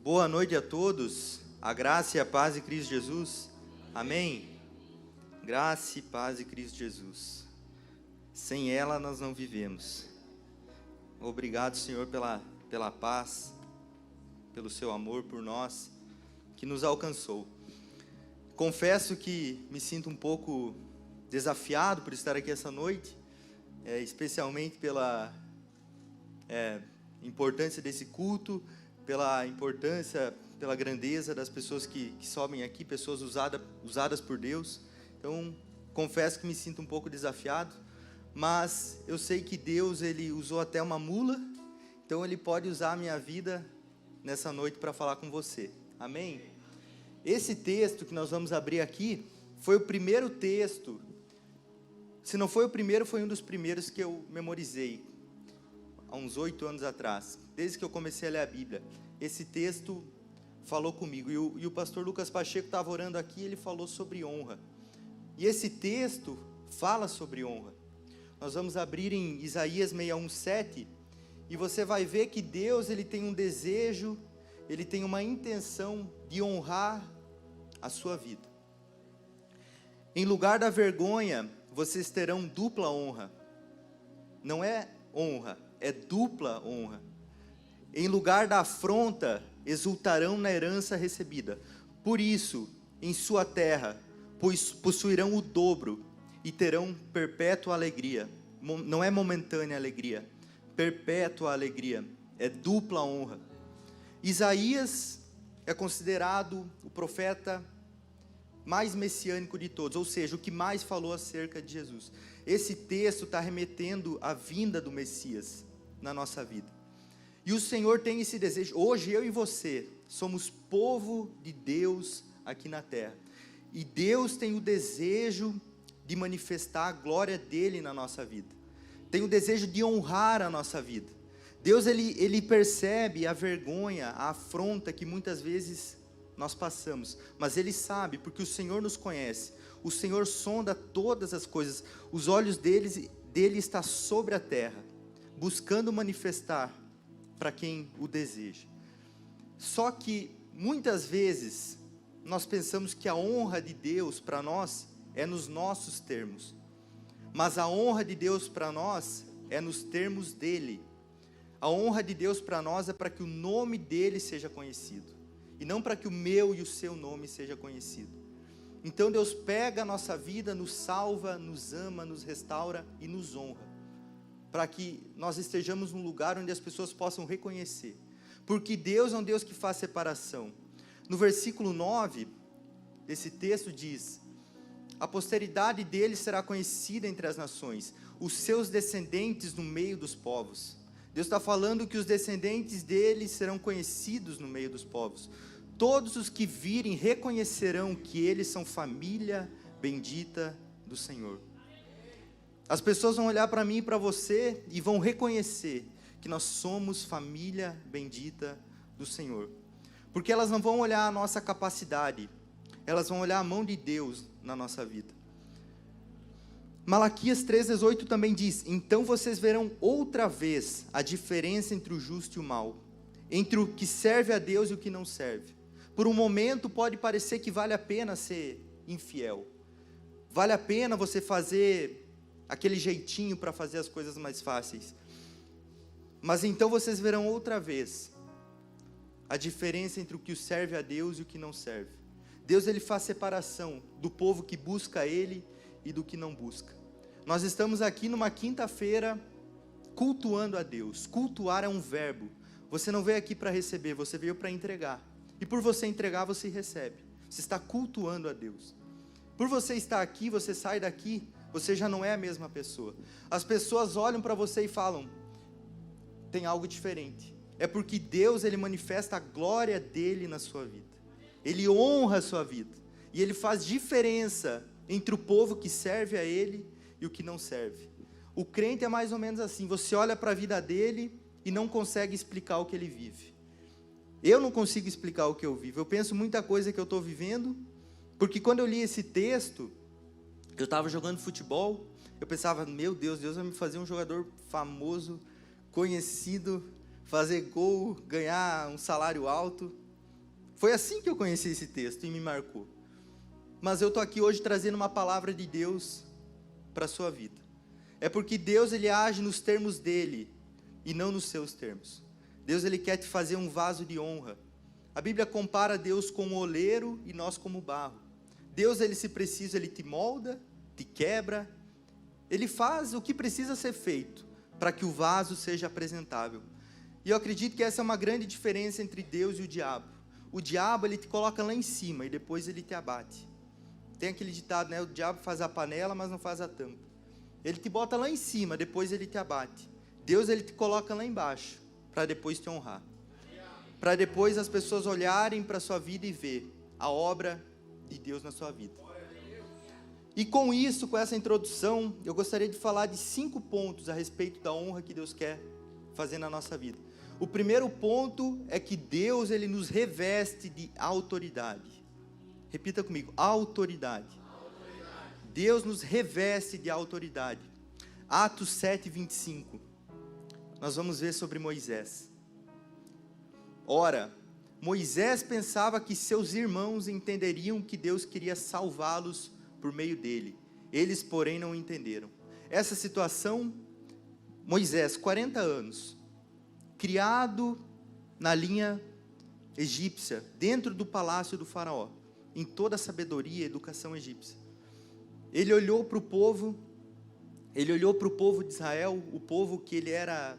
Boa noite a todos, a graça e a paz de Cristo Jesus, amém? Graça e paz de Cristo Jesus, sem ela nós não vivemos. Obrigado, Senhor, pela paz, pelo seu amor por nós, que nos alcançou. Confesso que me sinto um pouco desafiado por estar aqui essa noite, especialmente pela importância desse culto, pela importância, pela grandeza das pessoas que sobem aqui, pessoas usadas por Deus. Então, confesso que me sinto um pouco desafiado, mas eu sei que Deus, Ele usou até uma mula, então Ele pode usar a minha vida nessa noite para falar com você, amém? Esse texto que nós vamos abrir aqui, foi o primeiro texto, se não foi o primeiro, foi um dos primeiros que eu memorizei, há uns 8 anos atrás, desde que eu comecei a ler a Bíblia. Esse texto falou comigo, e o pastor Lucas Pacheco estava orando aqui, ele falou sobre honra, e esse texto fala sobre honra. Nós vamos abrir em Isaías 61:7, e você vai ver que Deus, Ele tem um desejo, Ele tem uma intenção de honrar a sua vida. Em lugar da vergonha, vocês terão dupla honra. Não é honra, é dupla honra. Em lugar da afronta, exultarão na herança recebida. Por isso, em sua terra, possuirão o dobro e terão perpétua alegria. Não é momentânea alegria, perpétua alegria, é dupla honra. Isaías é considerado o profeta mais messiânico de todos, ou seja, o que mais falou acerca de Jesus. Esse texto está remetendo à vinda do Messias na nossa vida. E o Senhor tem esse desejo. Hoje eu e você somos povo de Deus aqui na terra. E Deus tem o desejo de manifestar a glória dEle na nossa vida. Tem o desejo de honrar a nossa vida. Deus, Ele percebe a vergonha, a afronta que muitas vezes nós passamos. Mas Ele sabe, porque o Senhor nos conhece. O Senhor sonda todas as coisas. Os olhos dele estão sobre a terra, buscando manifestar para quem o deseja. Só que muitas vezes nós pensamos que a honra de Deus para nós é nos nossos termos, mas a honra de Deus para nós é nos termos dele. A honra de Deus para nós é para que o nome dele seja conhecido, e não para que o meu e o seu nome seja conhecido. Então Deus pega a nossa vida, nos salva, nos ama, nos restaura e nos honra, para que nós estejamos num lugar onde as pessoas possam reconhecer, porque Deus é um Deus que faz separação. No versículo 9, desse texto diz: a posteridade dele será conhecida entre as nações, os seus descendentes no meio dos povos. Deus está falando que os descendentes dele serão conhecidos no meio dos povos. Todos os que virem reconhecerão que eles são família bendita do Senhor. As pessoas vão olhar para mim e para você e vão reconhecer que nós somos família bendita do Senhor. Porque elas não vão olhar a nossa capacidade, elas vão olhar a mão de Deus na nossa vida. Malaquias 3,18 também diz: então vocês verão outra vez a diferença entre o justo e o mal, entre o que serve a Deus e o que não serve. Por um momento pode parecer que vale a pena ser infiel, vale a pena você fazer aquele jeitinho para fazer as coisas mais fáceis, mas então vocês verão outra vez a diferença entre o que serve a Deus e o que não serve. Deus, Ele faz separação do povo que busca Ele e do que não busca. Nós estamos aqui numa quinta-feira cultuando a Deus. Cultuar é um verbo. Você não veio aqui para receber, você veio para entregar. E por você entregar, você recebe. Você está cultuando a Deus. Por você estar aqui, você sai daqui, você já não é a mesma pessoa. As pessoas olham para você e falam: tem algo diferente. É porque Deus, Ele manifesta a glória dEle na sua vida. Ele honra a sua vida. E Ele faz diferença entre o povo que serve a Ele e o que não serve. O crente é mais ou menos assim. Você olha para a vida dele e não consegue explicar o que ele vive. Eu não consigo explicar o que eu vivo. Eu penso muita coisa que eu estou vivendo, porque quando eu li esse texto, eu estava jogando futebol, eu pensava: meu Deus, Deus vai me fazer um jogador famoso, conhecido, fazer gol, ganhar um salário alto. Foi assim que eu conheci esse texto e me marcou. Mas eu estou aqui hoje trazendo uma palavra de Deus para a sua vida. É porque Deus, Ele age nos termos dEle e não nos seus termos. Deus, Ele quer te fazer um vaso de honra. A Bíblia compara Deus com o oleiro e nós como barro. Deus, Ele se precisa, Ele te molda, te quebra. Ele faz o que precisa ser feito para que o vaso seja apresentável. E eu acredito que essa é uma grande diferença entre Deus e o diabo. O diabo, ele te coloca lá em cima e depois ele te abate. Tem aquele ditado, né? O diabo faz a panela, mas não faz a tampa. Ele te bota lá em cima, depois ele te abate. Deus, ele te coloca lá embaixo, para depois te honrar. Para depois as pessoas olharem para a sua vida e ver a obra de Deus na sua vida. E com isso, com essa introdução, eu gostaria de falar de 5 pontos a respeito da honra que Deus quer fazer na nossa vida. O primeiro ponto é que Deus, Ele nos reveste de autoridade. Repita comigo, autoridade. Deus nos reveste de autoridade. Atos 7:25. Nós vamos ver sobre Moisés. Ora, Moisés pensava que seus irmãos entenderiam que Deus queria salvá-los por meio dele. Eles, porém, não entenderam. Essa situação, Moisés, 40 anos, criado na linha egípcia, dentro do palácio do faraó, em toda a sabedoria e educação egípcia. Ele olhou para o povo de Israel, o povo que ele era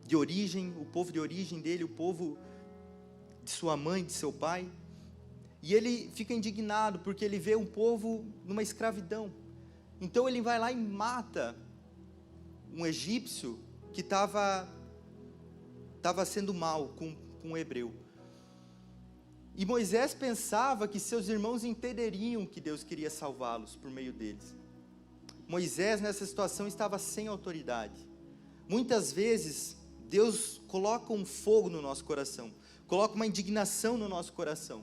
de origem, o povo de origem dele, o povo de sua mãe, de seu pai, e ele fica indignado, porque ele vê um povo numa escravidão. Então ele vai lá e mata um egípcio que estava sendo mal com um hebreu. E Moisés pensava que seus irmãos entenderiam que Deus queria salvá-los por meio deles. Moisés, nessa situação, estava sem autoridade. Muitas vezes, Deus coloca um fogo no nosso coração, coloca uma indignação no nosso coração.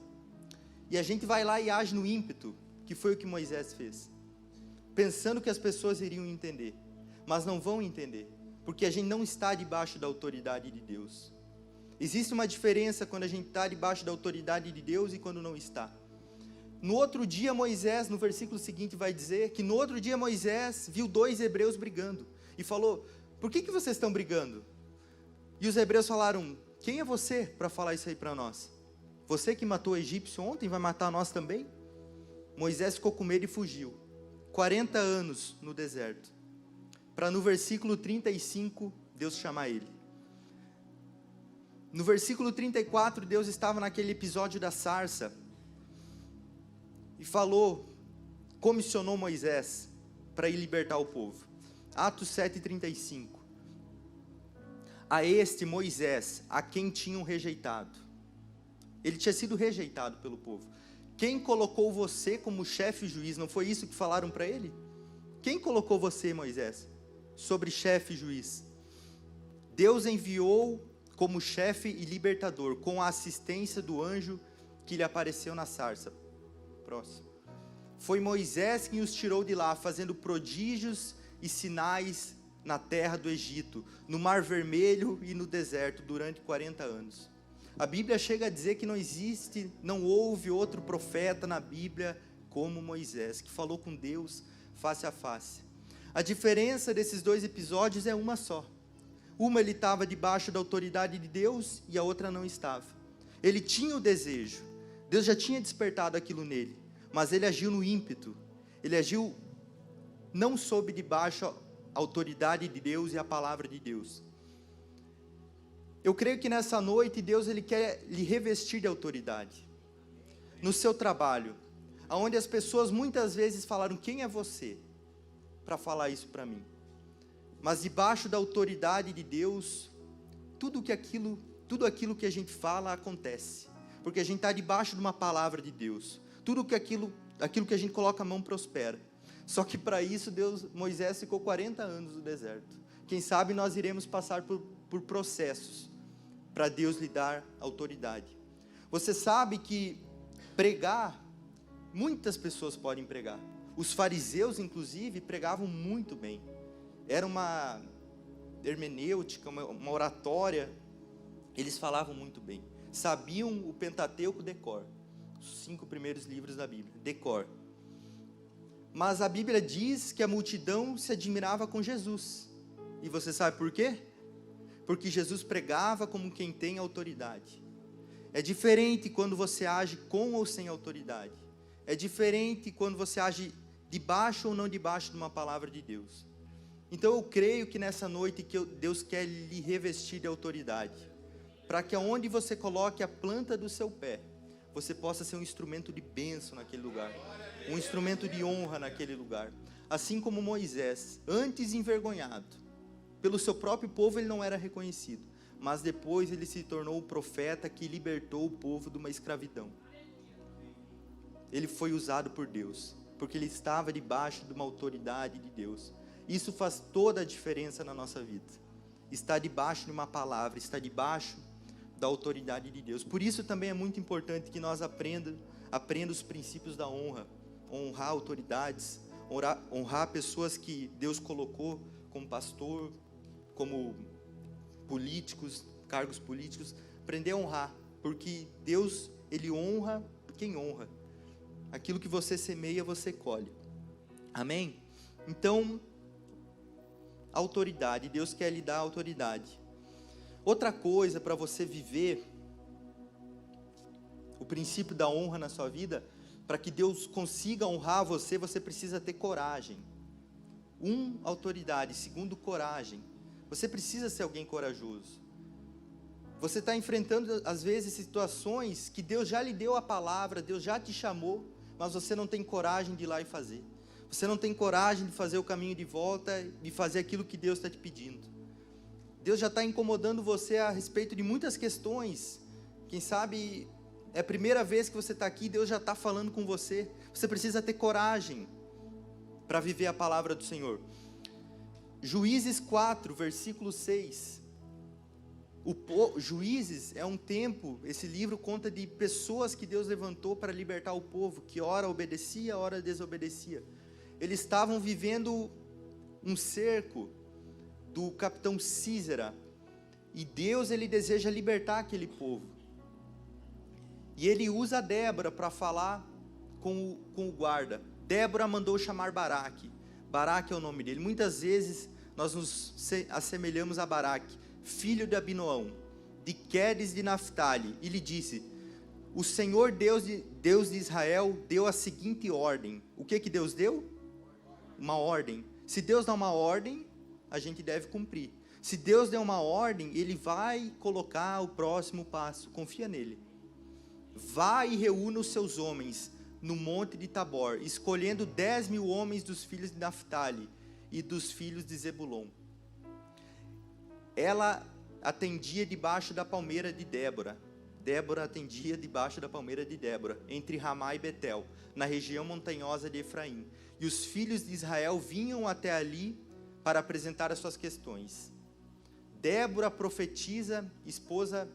E a gente vai lá e age no ímpeto, que foi o que Moisés fez. Pensando que as pessoas iriam entender, mas não vão entender, porque a gente não está debaixo da autoridade de Deus. Existe uma diferença quando a gente está debaixo da autoridade de Deus e quando não está. No outro dia Moisés, no versículo seguinte vai dizer que no outro dia Moisés viu 2 hebreus brigando e falou, por que vocês estão brigando? E os hebreus falaram, quem é você para falar isso aí para nós? Você que matou o egípcio ontem vai matar nós também? Moisés ficou com medo e fugiu. 40 anos no deserto. Para no versículo 35 Deus chamar ele. No versículo 34, Deus estava naquele episódio da sarça e falou, comissionou Moisés para ir libertar o povo. Atos 7:35. A este Moisés, a quem tinham rejeitado. Ele tinha sido rejeitado pelo povo. Quem colocou você como chefe e juiz? Não foi isso que falaram para ele? Quem colocou você, Moisés, sobre chefe e juiz? Deus enviou como chefe e libertador, com a assistência do anjo que lhe apareceu na sarça. Próximo. Foi Moisés quem os tirou de lá, fazendo prodígios e sinais na terra do Egito, no Mar Vermelho e no deserto, durante 40 anos. A Bíblia chega a dizer que não houve outro profeta na Bíblia como Moisés, que falou com Deus face a face. A diferença desses 2 episódios é uma só. Uma ele estava debaixo da autoridade de Deus e a outra não estava. Ele tinha o desejo, Deus já tinha despertado aquilo nele, mas ele agiu no ímpeto, ele agiu não sob debaixo a autoridade de Deus e a palavra de Deus. Eu creio que nessa noite Deus ele quer lhe revestir de autoridade, no seu trabalho, onde as pessoas muitas vezes falaram, quem é você para falar isso para mim? Mas debaixo da autoridade de Deus, tudo aquilo que a gente fala acontece, porque a gente está debaixo de uma palavra de Deus. Aquilo que a gente coloca a mão prospera. Só que para isso Moisés ficou 40 anos no deserto. Quem sabe nós iremos passar por processos para Deus lhe dar autoridade. Você sabe que pregar, muitas pessoas podem pregar. Os fariseus, inclusive, pregavam muito bem. Era uma hermenêutica, uma oratória, eles falavam muito bem. sabiam o Pentateuco de cor, os 5 primeiros livros da Bíblia, de cor. Mas a Bíblia diz que a multidão se admirava com Jesus. E você sabe por quê? Porque Jesus pregava como quem tem autoridade. É diferente quando você age com ou sem autoridade. É diferente quando você age debaixo ou não debaixo de uma palavra de Deus. Então eu creio que nessa noite que Deus quer lhe revestir de autoridade, para que aonde você coloque a planta do seu pé, você possa ser um instrumento de bênção naquele lugar, um instrumento de honra naquele lugar. Assim como Moisés, antes envergonhado, pelo seu próprio povo ele não era reconhecido, mas depois ele se tornou o profeta que libertou o povo de uma escravidão. Ele foi usado por Deus, porque ele estava debaixo de uma autoridade de Deus. Isso faz toda a diferença na nossa vida. Estar debaixo de uma palavra, estar debaixo da autoridade de Deus. Por isso também é muito importante que nós aprenda os princípios da honra, honrar autoridades, honrar pessoas que Deus colocou como pastor, como políticos, cargos políticos, aprender a honrar, porque Deus, Ele honra quem honra. Aquilo que você semeia, você colhe. Amém? Então, autoridade, Deus quer lhe dar autoridade. Outra coisa para você viver o princípio da honra na sua vida, para que Deus consiga honrar você, você precisa ter coragem. Autoridade, segundo, coragem. Você precisa ser alguém corajoso. Você está enfrentando, às vezes, situações que Deus já lhe deu a palavra, Deus já te chamou, mas você não tem coragem de ir lá e fazer. Você não tem coragem de fazer o caminho de volta e fazer aquilo que Deus está te pedindo. Deus já está incomodando você a respeito de muitas questões. Quem sabe é a primeira vez que você está aqui, Deus já está falando com você. Você precisa ter coragem para viver a palavra do Senhor. Juízes 4, versículo 6. Juízes é um tempo, esse livro conta de pessoas que Deus levantou para libertar o povo, que ora obedecia, ora desobedecia. Eles estavam vivendo um cerco do capitão Císera, e Deus, ele deseja libertar aquele povo, e ele usa Débora para falar com o guarda. Débora mandou chamar Baraque. Baraque é o nome dele. Muitas vezes nós nos assemelhamos a Baraque, filho de Abinoão, de Quedes de Naftali, e lhe disse: o Senhor Deus de Israel deu a seguinte ordem. O que Deus deu? Uma ordem. Se Deus dá uma ordem, a gente deve cumprir. Se Deus der uma ordem, Ele vai colocar o próximo passo. Confia nele. Vá e reúna os seus homens no monte de Tabor, escolhendo 10.000 homens dos filhos de Naftali e dos filhos de Zebulon. Ela atendia debaixo da palmeira de Débora. Débora atendia debaixo da palmeira de Débora, entre Ramá e Betel, na região montanhosa de Efraim. E os filhos de Israel vinham até ali para apresentar as suas questões. Débora profetiza, esposa,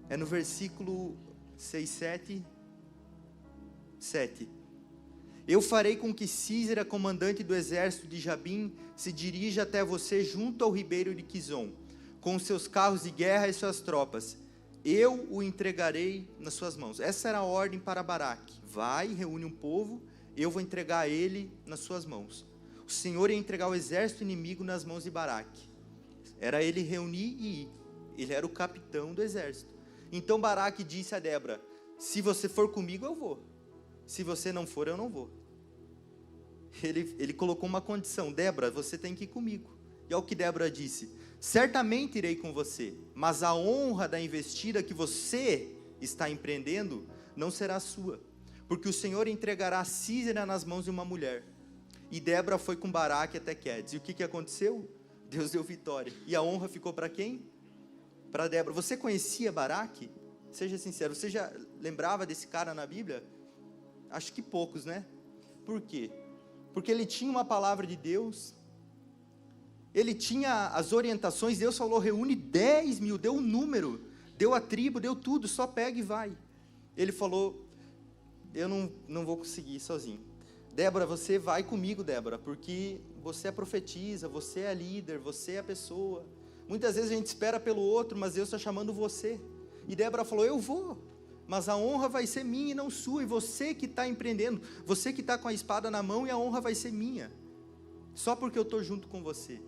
é no versículo 6, 7. Eu farei com que Císera, comandante do exército de Jabim, se dirija até você junto ao ribeiro de Quizon, com seus carros de guerra e suas tropas. Eu o entregarei nas suas mãos. Essa era a ordem para Baraque. Vai, reúne um povo, eu vou entregar ele nas suas mãos. O Senhor ia entregar o exército inimigo nas mãos de Baraque. Era ele reunir e ir. Ele era o capitão do exército. Então Baraque disse a Débora: se você for comigo, eu vou. Se você não for, eu não vou. Ele colocou uma condição: Débora, você tem que ir comigo. E ao que Débora disse: certamente irei com você, mas a honra da investida que você está empreendendo não será sua, porque o Senhor entregará Císera nas mãos de uma mulher. E Débora foi com Baraque até Quedes. E o que aconteceu? Deus deu vitória. E a honra ficou para quem? Para Débora. Você conhecia Baraque? Seja sincero, você já lembrava desse cara na Bíblia? Acho que poucos, né? Por quê? Porque ele tinha uma palavra de Deus, ele tinha as orientações. Deus falou: reúne 10.000, deu um número, deu a tribo, deu tudo, só pega e vai. Ele falou: eu não vou conseguir sozinho. Débora, você vai comigo, Débora, porque você é profetisa, você é a líder, você é a pessoa, Muitas vezes a gente espera pelo outro, mas Deus está chamando você. E Débora falou, eu vou, mas a honra vai ser minha e não sua, e você que está empreendendo, você que está com a espada na mão, e a honra vai ser minha, só porque eu estou junto com você.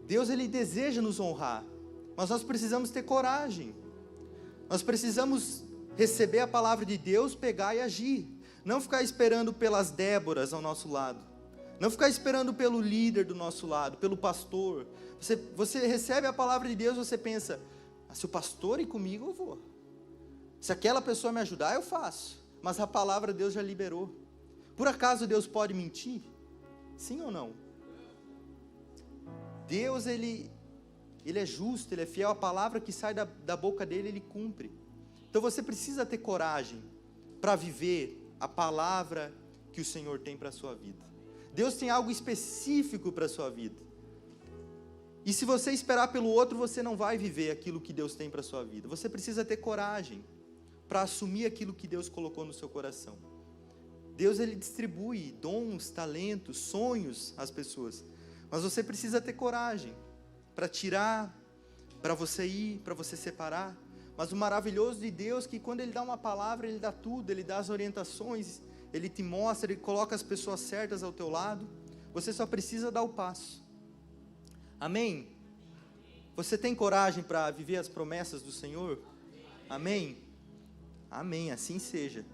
Deus, Ele deseja nos honrar, mas nós precisamos ter coragem, nós precisamos receber a palavra de Deus, pegar e agir, não ficar esperando pelas Déboras ao nosso lado, não ficar esperando pelo líder do nosso lado, pelo pastor. Você recebe a palavra de Deus, você pensa, se o pastor ir comigo eu vou, se aquela pessoa me ajudar eu faço, mas a palavra Deus já liberou. Por acaso Deus pode mentir? Sim ou não? Deus, Ele é justo, Ele é fiel, a palavra que sai da boca dEle, Ele cumpre. Então você precisa ter coragem para viver a palavra que o Senhor tem para a sua vida. Deus tem algo específico para a sua vida. E se você esperar pelo outro, você não vai viver aquilo que Deus tem para a sua vida. Você precisa ter coragem para assumir aquilo que Deus colocou no seu coração. Deus, Ele distribui dons, talentos, sonhos às pessoas. Mas você precisa ter coragem para tirar, para você ir, para você separar. Mas o maravilhoso de Deus é que quando Ele dá uma palavra, Ele dá tudo, Ele dá as orientações, Ele te mostra, Ele coloca as pessoas certas ao teu lado. Você só precisa dar o passo. Amém? Você tem coragem para viver as promessas do Senhor? Amém? Amém, assim seja.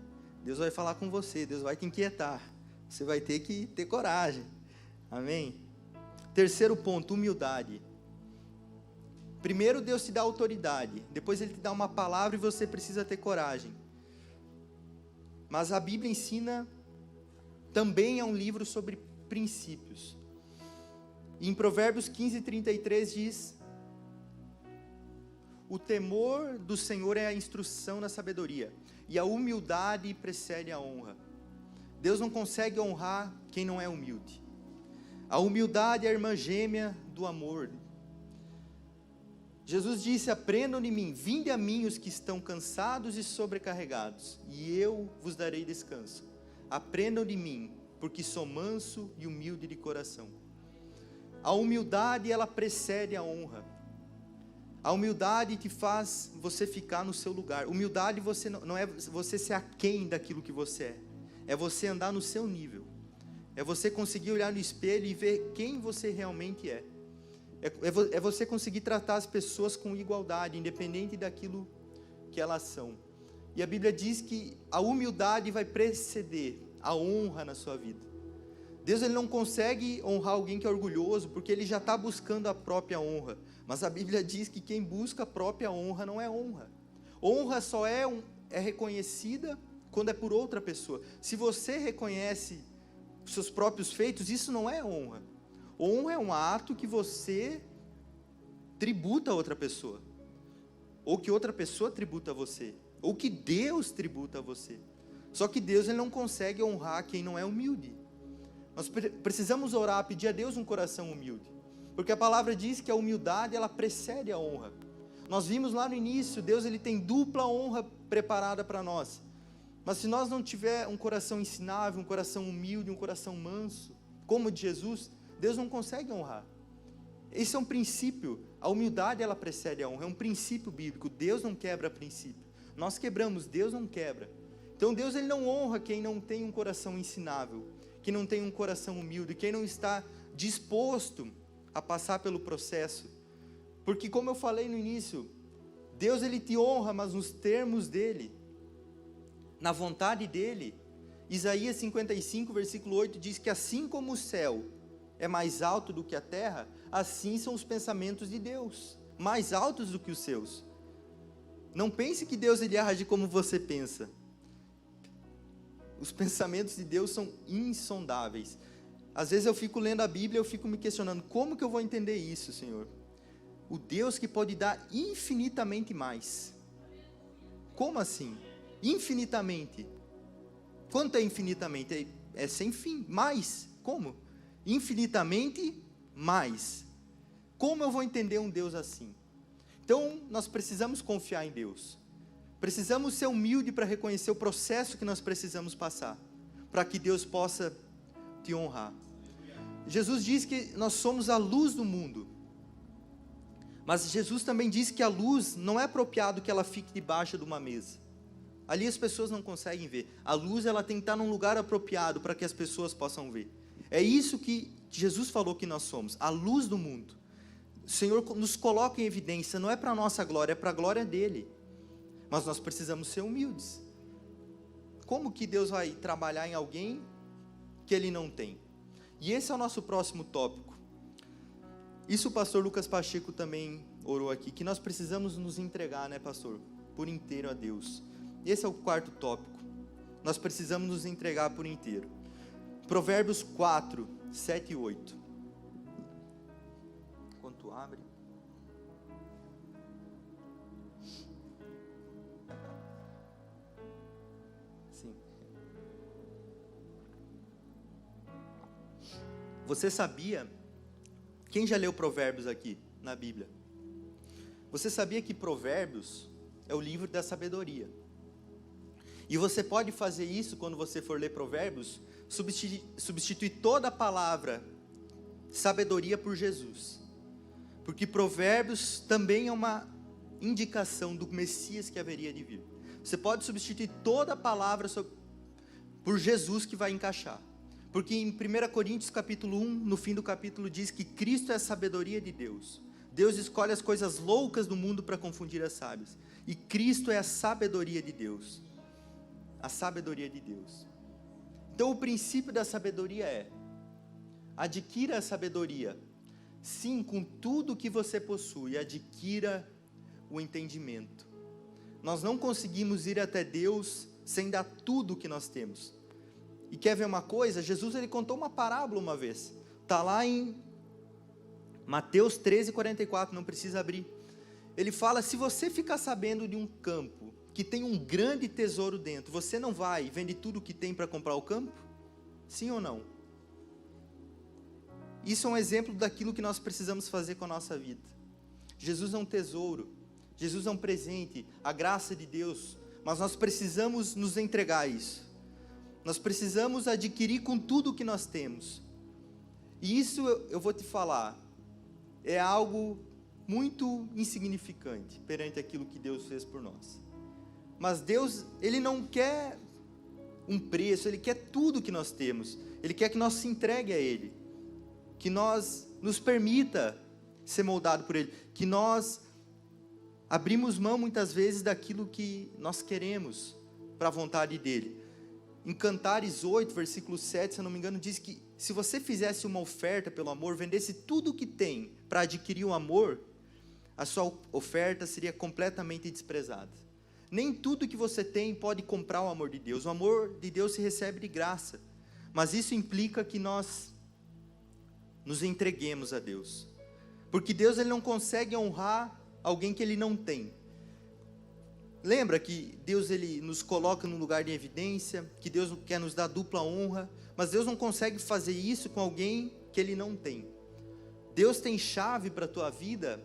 Deus vai falar com você, Deus vai te inquietar. Você vai ter que ter coragem. Amém? Terceiro ponto, humildade. Primeiro Deus te dá autoridade, depois Ele te dá uma palavra e você precisa ter coragem. Mas a Bíblia ensina, também é um livro sobre princípios. Em Provérbios 15:33 diz, o temor do Senhor é a instrução na sabedoria, e a humildade precede a honra. Deus não consegue honrar quem não é humilde. A humildade é a irmã gêmea do amor. Jesus disse, aprendam de mim, vinde a mim os que estão cansados e sobrecarregados, e eu vos darei descanso. Aprendam de mim, porque sou manso e humilde de coração. A humildade, ela precede a honra. A humildade te faz você ficar no seu lugar. Humildade não é você ser aquém daquilo que você é. É você andar no seu nível. É você conseguir olhar no espelho e ver quem você realmente é. É você conseguir tratar as pessoas com igualdade, independente daquilo que elas são. E a Bíblia diz que a humildade vai preceder a honra na sua vida. Deus, Ele não consegue honrar alguém que é orgulhoso, porque Ele já está buscando a própria honra. Mas a Bíblia diz que quem busca a própria honra não é honra. Honra só é reconhecida quando é por outra pessoa. Se você reconhece os seus próprios feitos, isso não é honra. Honra é um ato que você tributa a outra pessoa, ou que outra pessoa tributa a você, ou que Deus tributa a você. Só que Deus, Ele não consegue honrar quem não é humilde. Nós precisamos orar, pedir a Deus um coração humilde, porque a palavra diz que a humildade, ela precede a honra. Nós vimos lá no início, Deus, Ele tem dupla honra preparada para nós. Mas se nós não tiver um coração ensinável, um coração humilde, um coração manso, como o de Jesus, Deus não consegue honrar. Esse é um princípio. A humildade, ela precede a honra. É um princípio bíblico. Deus não quebra princípio. Nós quebramos, Deus não quebra. Então Deus, Ele não honra quem não tem um coração ensinável, quem não tem um coração humilde, quem não está disposto a passar pelo processo. Porque como eu falei no início, Deus, Ele te honra, mas nos termos dEle, na vontade dEle. Isaías 55, versículo 8 diz que assim como o céu é mais alto do que a terra, assim são os pensamentos de Deus, mais altos do que os seus. Não pense que Deus, Ele age como você pensa. Os pensamentos de Deus são insondáveis. Às vezes eu fico lendo a Bíblia, eu fico me questionando, como que eu vou entender isso, Senhor? O Deus que pode dar infinitamente mais. Como assim? Infinitamente. Quanto é infinitamente? É sem fim. Mais. Como? Infinitamente mais. Como eu vou entender um Deus assim? Então, nós precisamos confiar em Deus. Precisamos ser humildes para reconhecer o processo que nós precisamos passar, para que Deus possa te honrar. Jesus diz que nós somos a luz do mundo. Mas Jesus também diz que a luz não é apropriado que ela fique debaixo de uma mesa. Ali as pessoas não conseguem ver. A luz, ela tem que estar num lugar apropriado para que as pessoas possam ver. É isso que Jesus falou que nós somos, a luz do mundo. O Senhor nos coloca em evidência, não é para a nossa glória, é para a glória dEle. Mas nós precisamos ser humildes. Como que Deus vai trabalhar em alguém que Ele não tem? E esse é o nosso próximo tópico. Isso o pastor Lucas Pacheco também orou aqui, que nós precisamos nos entregar, né, pastor? Por inteiro a Deus. Esse é o quarto tópico. Nós precisamos nos entregar por inteiro. Provérbios 4, 7 e 8. Enquanto abre. Sim. Você sabia? Quem já leu Provérbios aqui na Bíblia? Você sabia que Provérbios é o livro da sabedoria? E você pode fazer isso quando você for ler Provérbios, substituir toda a palavra sabedoria por Jesus. Porque Provérbios também é uma indicação do Messias que haveria de vir. Você pode substituir toda a palavra por Jesus, que vai encaixar. Porque em 1 Coríntios capítulo 1, no fim do capítulo, diz que Cristo é a sabedoria de Deus. Deus escolhe as coisas loucas do mundo para confundir as sábias. E Cristo é a sabedoria de Deus. A sabedoria de Deus. Então o princípio da sabedoria é: adquira a sabedoria. Sim, com tudo que você possui, adquira o entendimento. Nós não conseguimos ir até Deus sem dar tudo o que nós temos. E quer ver uma coisa? Jesus, ele contou uma parábola uma vez. Está lá em Mateus 13, 44, não precisa abrir. Ele fala: se você ficar sabendo de um campo que tem um grande tesouro dentro, você não vai e vende tudo o que tem para comprar o campo? Sim ou não? Isso é um exemplo daquilo que nós precisamos fazer com a nossa vida. Jesus é um tesouro, Jesus é um presente, a graça de Deus, mas nós precisamos nos entregar a isso. Nós precisamos adquirir com tudo o que nós temos. E isso eu vou te falar, é algo muito insignificante perante aquilo que Deus fez por nós. Mas Deus, Ele não quer um preço, Ele quer tudo que nós temos. Ele quer que nós se entregue a Ele, que nós nos permita ser moldado por Ele, que nós abrimos mão muitas vezes daquilo que nós queremos para a vontade dEle. Em Cantares 8, versículo 7, se eu não me engano, diz que se você fizesse uma oferta pelo amor, vendesse tudo o que tem para adquirir o amor, a sua oferta seria completamente desprezada. Nem tudo que você tem pode comprar o amor de Deus. O amor de Deus se recebe de graça. Mas isso implica que nós nos entreguemos a Deus. Porque Deus, Ele não consegue honrar alguém que Ele não tem. Lembra que Deus, Ele nos coloca num lugar de evidência, que Deus quer nos dar dupla honra, mas Deus não consegue fazer isso com alguém que Ele não tem. Deus tem chave para a tua vida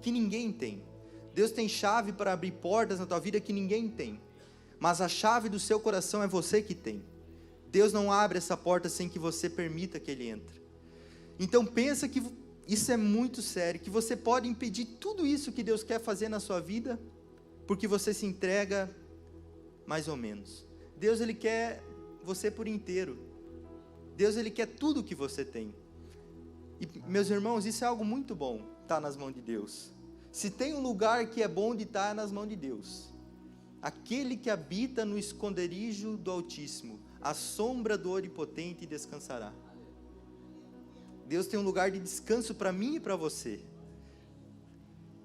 que ninguém tem. Deus tem chave para abrir portas na tua vida que ninguém tem. Mas a chave do seu coração é você que tem. Deus não abre essa porta sem que você permita que Ele entre. Então pensa que isso é muito sério, que você pode impedir tudo isso que Deus quer fazer na sua vida, porque você se entrega mais ou menos. Deus, Ele quer você por inteiro. Deus, Ele quer tudo que você tem. E meus irmãos, isso é algo muito bom, estar nas mãos de Deus. Se tem um lugar que é bom de estar, é nas mãos de Deus. Aquele que habita no esconderijo do Altíssimo, à sombra do Onipotente descansará. Deus tem um lugar de descanso para mim e para você.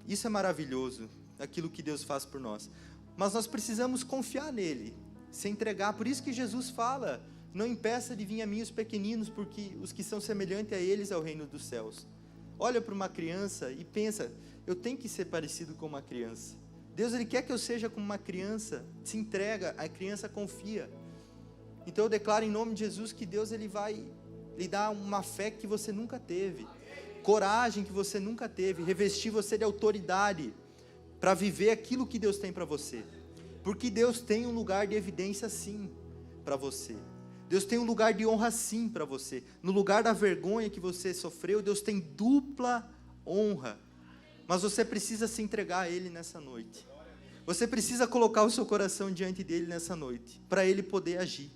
Isso é maravilhoso, aquilo que Deus faz por nós. Mas nós precisamos confiar nele, se entregar. Por isso que Jesus fala: não impeça de vir a mim os pequeninos, porque os que são semelhantes a eles é o reino dos céus. Olha para uma criança e pensa: eu tenho que ser parecido com uma criança. Deus, Ele quer que eu seja como uma criança. Se entrega, a criança confia. Então eu declaro em nome de Jesus que Deus, Ele vai lhe dar uma fé que você nunca teve, coragem que você nunca teve, revestir você de autoridade para viver aquilo que Deus tem para você. Porque Deus tem um lugar de evidência sim para você. Deus tem um lugar de honra sim para você. No lugar da vergonha que você sofreu, Deus tem dupla honra. Mas você precisa se entregar a Ele nessa noite. Você precisa colocar o seu coração diante dEle nessa noite, para Ele poder agir,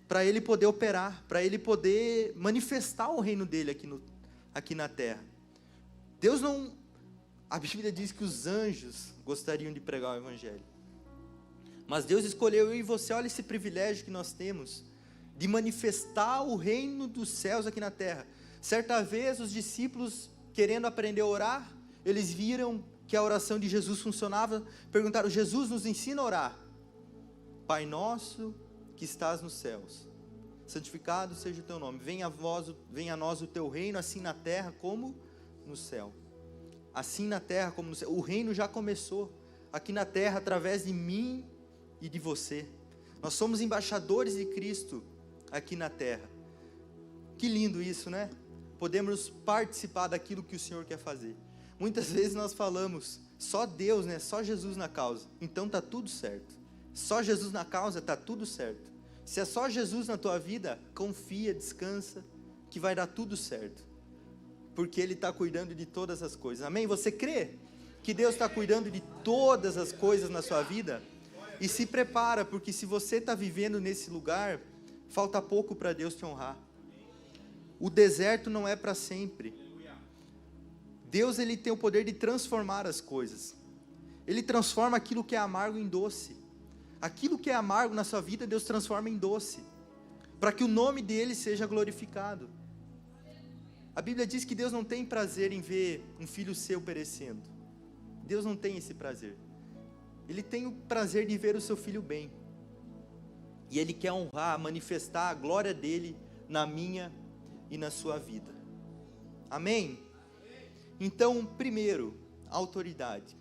para Ele poder operar, para Ele poder manifestar o reino dEle aqui na terra. Deus não... A Bíblia diz que os anjos gostariam de pregar o Evangelho. Mas Deus escolheu eu e você, olha esse privilégio que nós temos, de manifestar o reino dos céus aqui na terra. Certa vez os discípulos, querendo aprender a orar, eles viram que a oração de Jesus funcionava, perguntaram: Jesus, nos ensina a orar. Pai nosso que estás nos céus, santificado seja o teu nome, venha a nós o teu reino, assim na terra como no céu. Assim na terra como no céu. O reino já começou aqui na terra através de mim e de você. Nós somos embaixadores de Cristo aqui na terra. Que lindo isso, né? Podemos participar daquilo que o Senhor quer fazer. Muitas vezes nós falamos, só Deus, né? Só Jesus na causa. Então está tudo certo. Só Jesus na causa, está tudo certo. Se é só Jesus na tua vida, confia, descansa, que vai dar tudo certo. Porque Ele está cuidando de todas as coisas. Amém? Você crê que Deus está cuidando de todas as coisas na sua vida? E se prepara, porque se você está vivendo nesse lugar, falta pouco para Deus te honrar. O deserto não é para sempre. Deus, Ele tem o poder de transformar as coisas. Ele transforma aquilo que é amargo em doce. Aquilo que é amargo na sua vida, Deus transforma em doce, para que o nome dEle seja glorificado. A Bíblia diz que Deus não tem prazer em ver um filho seu perecendo. Deus não tem esse prazer. Ele tem o prazer de ver o seu filho bem. E Ele quer honrar, manifestar a glória dEle na minha e na sua vida. Amém? Então, primeiro, autoridade.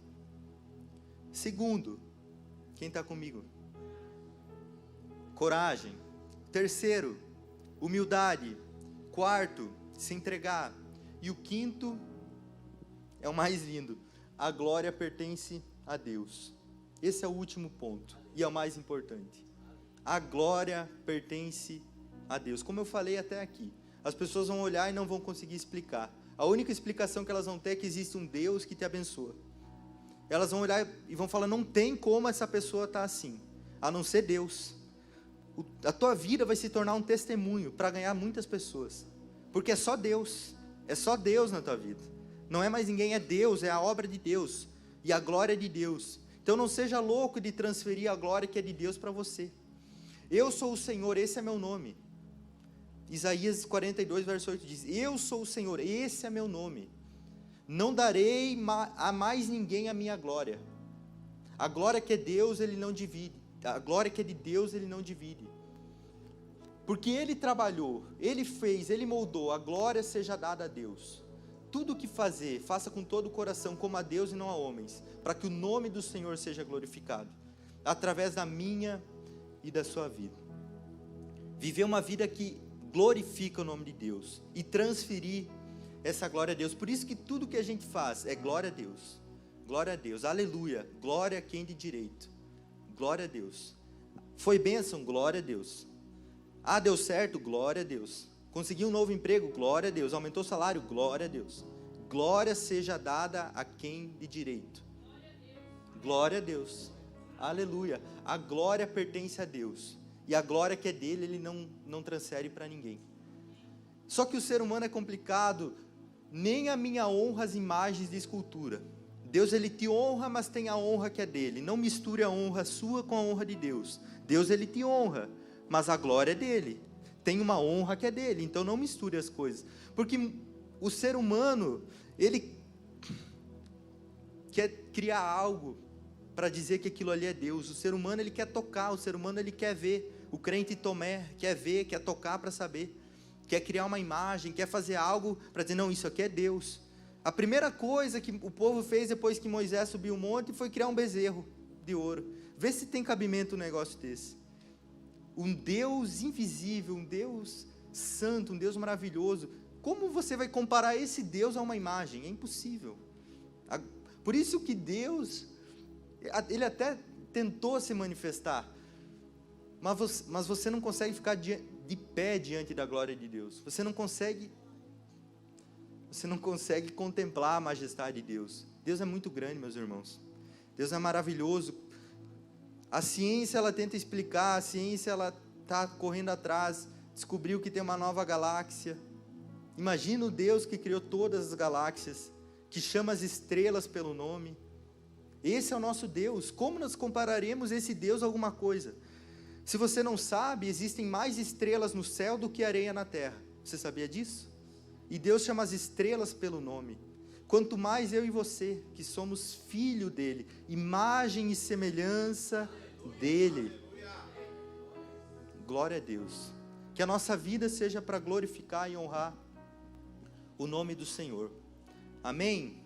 Segundo, quem está comigo? Coragem. Terceiro, humildade. Quarto, se entregar. E o quinto, é o mais lindo: a glória pertence a Deus. Esse é o último ponto, e é o mais importante. A glória pertence a Deus. Como eu falei até aqui, as pessoas vão olhar e não vão conseguir explicar. A única explicação que elas vão ter é que existe um Deus que te abençoa. Elas vão olhar e vão falar: não tem como essa pessoa estar assim, a não ser Deus. A tua vida vai se tornar um testemunho para ganhar muitas pessoas, porque é só Deus na tua vida. Não é mais ninguém, é Deus, é a obra de Deus, e a glória de Deus. Então não seja louco de transferir a glória que é de Deus para você. Eu sou o Senhor, esse é meu nome. Isaías 42, verso 8 diz: eu sou o Senhor, esse é meu nome. Não darei a mais ninguém a minha glória. A glória que é Deus, Ele não divide. A glória que é de Deus, Ele não divide. Porque Ele trabalhou, Ele fez, Ele moldou, a glória seja dada a Deus. Tudo o que fazer, faça com todo o coração, como a Deus e não a homens, para que o nome do Senhor seja glorificado, através da minha e da sua vida. Viver uma vida que glorifica o nome de Deus, e transferir essa glória a Deus. Por isso que tudo que a gente faz é glória a Deus, aleluia, glória a quem de direito, glória a Deus. Foi bênção, glória a Deus. Ah, deu certo, glória a Deus. Consegui um novo emprego, glória a Deus. Aumentou o salário, glória a Deus. Glória seja dada a quem de direito. Glória a Deus, aleluia. A glória pertence a Deus, e a glória que é dele, Ele não transfere para ninguém. Só que o ser humano é complicado. Nem a minha honra as imagens de escultura. Deus, Ele te honra, mas tem a honra que é dele. Não misture a honra sua com a honra de Deus. Deus, Ele te honra, mas a glória é dele. Tem uma honra que é dele. Então não misture as coisas. Porque o ser humano, ele quer criar algo para dizer que aquilo ali é Deus. O ser humano, ele quer tocar. O ser humano, ele quer ver. O crente Tomé quer ver, quer tocar para saber. Quer criar uma imagem, quer fazer algo para dizer: não, isso aqui é Deus. A primeira coisa que o povo fez depois que Moisés subiu o monte foi criar um bezerro de ouro. Vê se tem cabimento um negócio desse. Um Deus invisível, um Deus santo, um Deus maravilhoso. Como você vai comparar esse Deus a uma imagem? É impossível. Por isso que Deus, Ele até tentou se manifestar. mas você não consegue ficar de pé diante da glória de Deus. Você não consegue contemplar a majestade de Deus. Deus é muito grande, meus irmãos. Deus é maravilhoso. A ciência, ela tenta explicar, a ciência, ela está correndo atrás, descobriu que tem uma nova galáxia. Imagina o Deus que criou todas as galáxias, que chama as estrelas pelo nome. Esse é o nosso Deus. Como nós compararemos esse Deus a alguma coisa? Se você não sabe, existem mais estrelas no céu do que areia na terra. Você sabia disso? E Deus chama as estrelas pelo nome. Quanto mais eu e você, que somos filho dele, imagem e semelhança dele. Glória a Deus. Que a nossa vida seja para glorificar e honrar o nome do Senhor. Amém?